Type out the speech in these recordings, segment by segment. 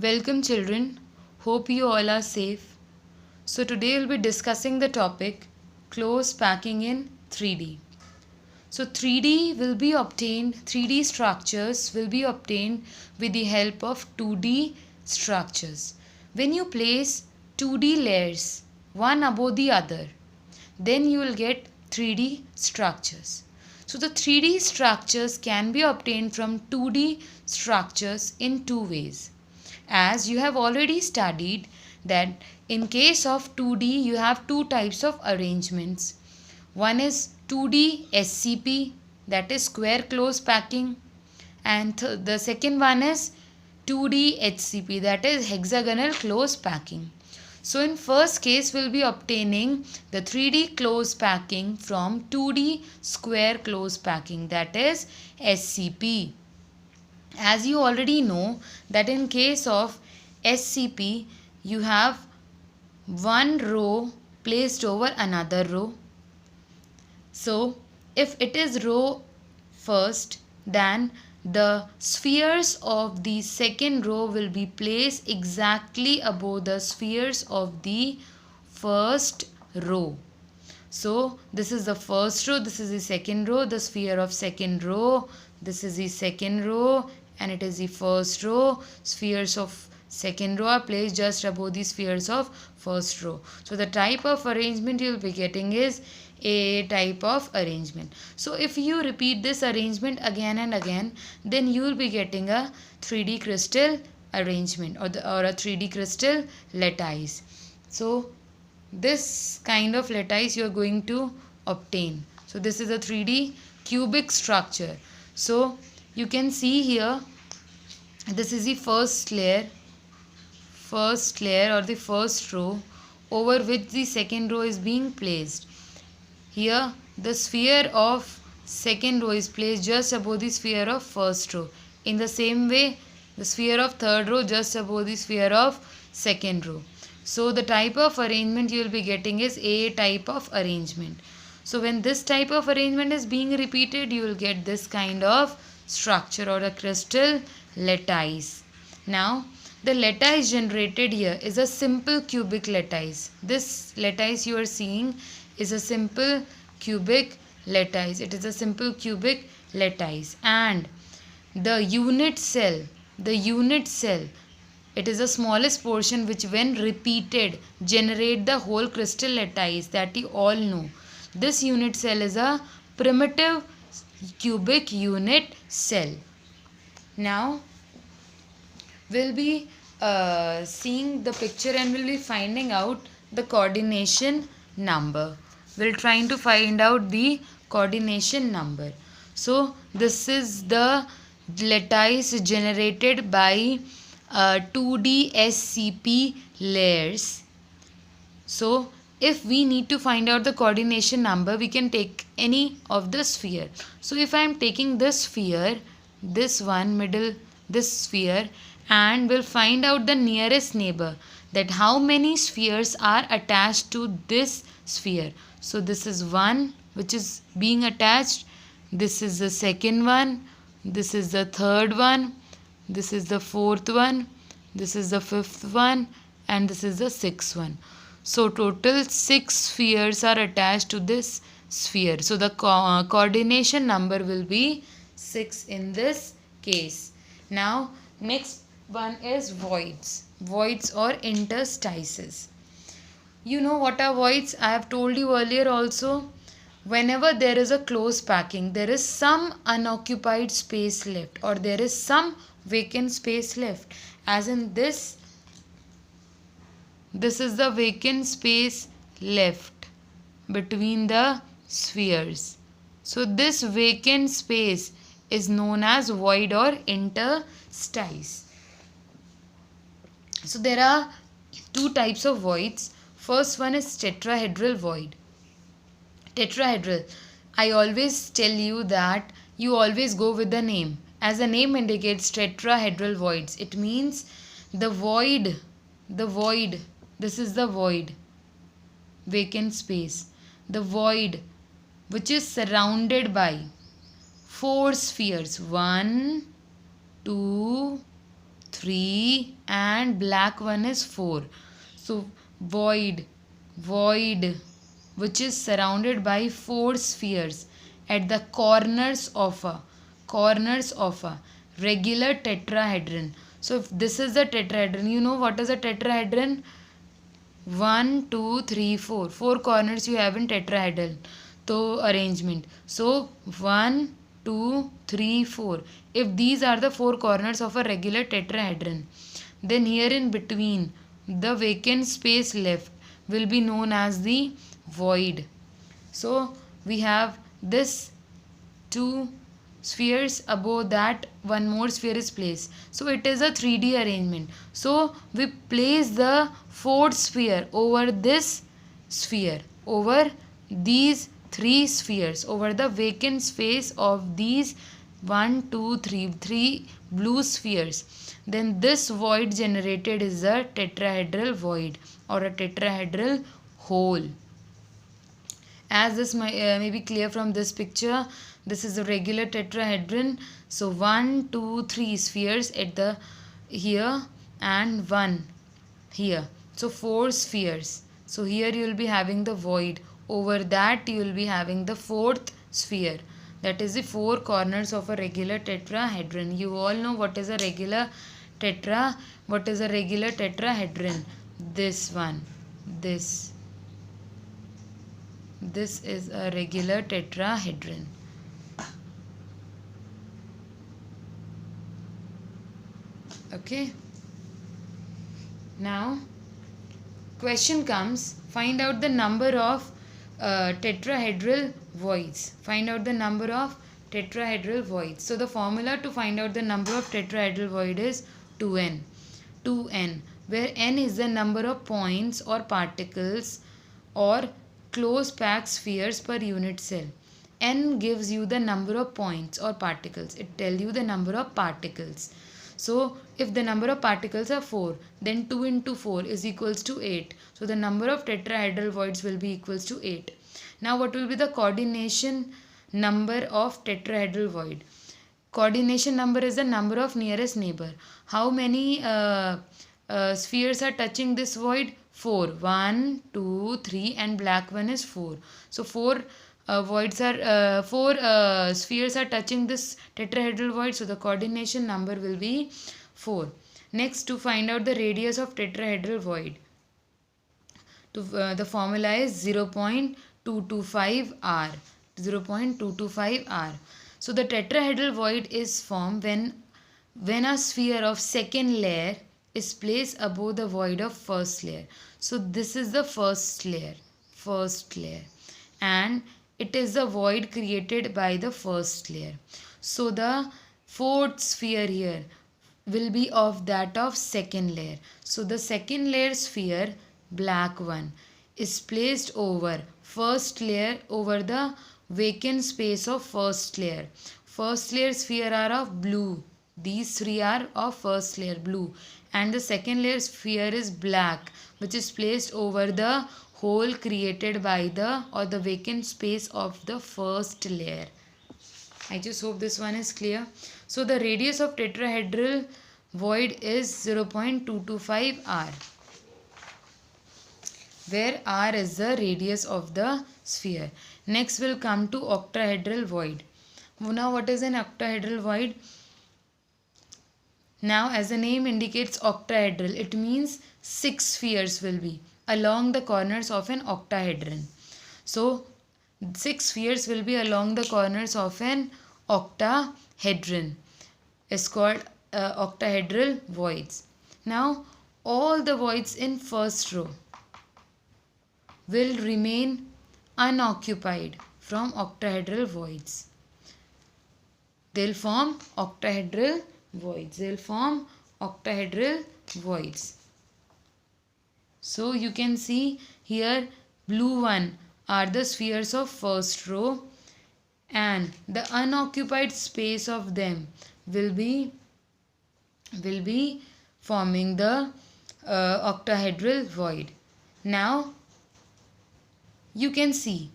Welcome, children. Hope you all are safe. So, today we'll be discussing the topic close packing in 3D. So, 3D structures will be obtained with the help of 2D structures. When you place 2D layers one above the other, then you will get 3D structures. So the 3D structures can be obtained from 2D structures in two ways. As you have already studied that in case of 2D you have two types of arrangements. One is 2D SCP, that is square close packing, and the second one is 2D HCP, that is hexagonal close packing. So in first case we'll be obtaining the 3D close packing from 2D square close packing, that is SCP. As you already know that in case of SCP you have one row placed over another row. So if it is row first, then the spheres of the second row will be placed exactly above the spheres of the first row. So this is the first row, this is the second row, the sphere of second row, this is the second row, and it is the first row. Spheres of second row are placed just above the spheres of first row. So the type of arrangement you will be getting is a type of arrangement. So if you repeat this arrangement again and again, then you will be getting a 3D crystal arrangement or a 3D crystal lattice. So this kind of lattice you are going to obtain. So this is a 3D cubic structure. So you can see here, this is the first layer or the first row over which the second row is being placed. Here the sphere of second row is placed just above the sphere of first row. In the same way, the sphere of third row just above the sphere of second row. So the type of arrangement you will be getting is a type of arrangement. So when this type of arrangement is being repeated, you will get this kind of structure or a crystal lattice. Now the lattice generated here is a simple cubic lattice. This lattice you are seeing is a simple cubic lattice. It is a simple cubic lattice, and the unit cell, it is the smallest portion which when repeated generate the whole crystal lattice that you all know. This unit cell is a primitive cubic unit cell. Now we'll be seeing the picture and we'll be finding out the coordination number. We'll trying to find out the coordination number. So this is the lattice generated by 2D SCP layers. So if we need to find out the coordination number, we can take any of the sphere. So if I am taking this sphere, this one middle, this sphere, and we'll find out the nearest neighbor, that how many spheres are attached to this sphere. So this is one which is being attached, this is the second one, this is the third one, this is the fourth one, this is the fifth one, and this is the sixth one. So total 6 spheres are attached to this sphere. So the coordination number will be 6 in this case. Now next one is voids or interstices. You know what are voids? I have told you earlier also. Whenever there is a close packing, there is some unoccupied space left or there is some vacant space left. As in this is the vacant space left between the spheres. So this vacant space is known as void or interstice. So there are two types of voids. First one is tetrahedral void. Tetrahedral, I always tell you that you always go with the name. As the name indicates, tetrahedral voids. It means the void, this is the void, vacant space. The void which is surrounded by 4 spheres. 1, 2, 3 and black one is 4. So void, void, which is surrounded by 4 spheres at the corners of a regular tetrahedron. So if this is the tetrahedron, you know what is a tetrahedron? 1, 2, 3, 4. 4 corners you have in tetrahedral arrangement. So 1, 2, 3, 4. If these are the 4 corners of a regular tetrahedron, then here in between the vacant space left will be known as the void. So we have this 2 spheres, above that one more sphere is placed. So it is a 3D arrangement. So we place the fourth sphere over this sphere, over these 3 spheres, over the vacant space of these 1, 2, 3 blue spheres. Then this void generated is a tetrahedral void or a tetrahedral hole. As this may be clear from this picture, this is a regular tetrahedron. So 1, 2, 3 spheres at the here and 1 here. So 4 spheres. So here you will be having the void. Over that you will be having the fourth sphere. That is the 4 corners of a regular tetrahedron. You all know what is a regular what is a regular tetrahedron? This one. This is a regular tetrahedron. Okay. Now question comes, find out the number of tetrahedral voids. Find out the number of tetrahedral voids. So the formula to find out the number of tetrahedral void is 2n. 2n, where n is the number of points or particles or close packed spheres per unit cell. N gives you the number of points or particles. It tells you the number of particles. So if the number of particles are 4, then 2 into 4 is equals to 8. So the number of tetrahedral voids will be equals to 8. Now what will be the coordination number of tetrahedral void? Coordination number is the number of nearest neighbor. How many spheres are touching this void? 4. 1, 2, 3 and black one is 4. So 4 spheres are touching this tetrahedral void. So the coordination number will be 4. Next, to find out the radius of tetrahedral void, the formula is 0.225 r. 0.225 r. So the tetrahedral void is formed when a sphere of second layer is placed above the void of first layer. So this is the first layer, and it is the void created by the first layer. So the fourth sphere here will be of that of second layer. So the second layer sphere, black one, is placed over first layer, over the vacant space of first layer. First layer sphere are of blue. These 3 are of first layer, blue, and the second layer sphere is black, which is placed over the hole created by the vacant space of the first layer. I just hope this one is clear. So the radius of tetrahedral void is 0.225 r, where r is the radius of the sphere. Next we'll come to octahedral void. Now what is an octahedral void? Now as the name indicates, octahedral, it means 6 spheres will be along the corners of an octahedron. So 6 spheres will be along the corners of an octahedron. It's called octahedral voids. Now all the voids in first row will remain unoccupied from octahedral voids. They'll form octahedral voids. So you can see here, blue one are the spheres of first row, and the unoccupied space of them will be forming the octahedral void. Now you can see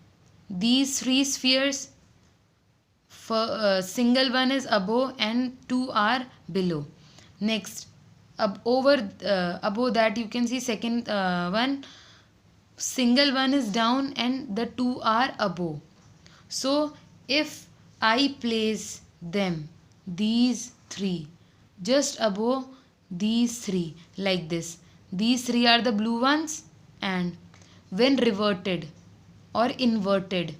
these 3 spheres, single one is above and 2 are below. Next, above that you can see second one, single one is down and the two are above. So if I place them, these three, just above these three like this, these three are the blue ones, and when reverted or inverted,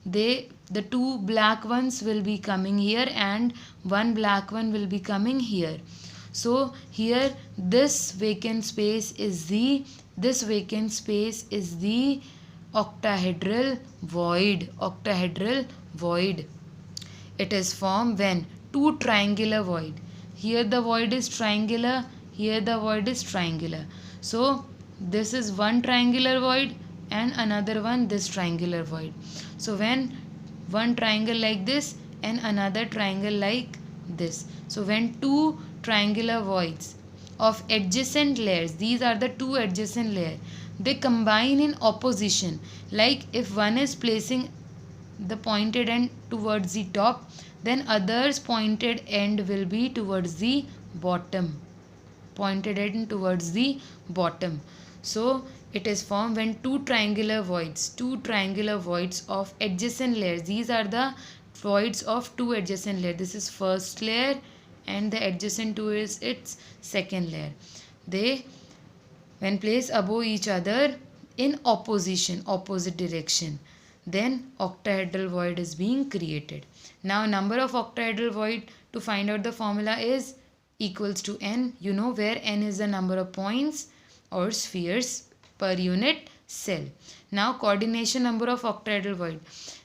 the two black ones will be coming here and one black one will be coming here. So here this vacant space is the octahedral void. It is formed when two triangular void, here the void is triangular, here the void is triangular. So this is one triangular void and another one this triangular void. So when one triangle like this and another triangle like this, so when two triangular voids of adjacent layers, these are the two adjacent layers, they combine in opposition, like if one is placing the pointed end towards the top, then others pointed end will be towards the bottom, so it is formed when two triangular voids of adjacent layers, these are the voids of two adjacent layers, this is first layer and the adjacent to is its second layer, they when placed above each other in opposite direction, then octahedral void is being created. Now number of octahedral void, to find out the formula, is equals to n. You know where n is the number of points or spheres per unit cell. Now coordination number of octahedral void.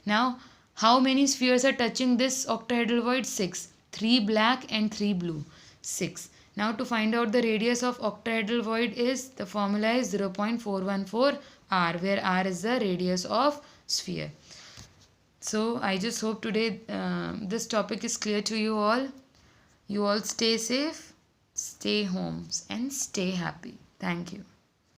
Now how many spheres are touching this octahedral void? 6. 3 black and 3 blue. 6. Now to find out the radius of octahedral void, is the formula is 0.414 r, where r is the radius of sphere. So I just hope today this topic is clear to you all. You all stay safe, stay home and stay happy. Thank you.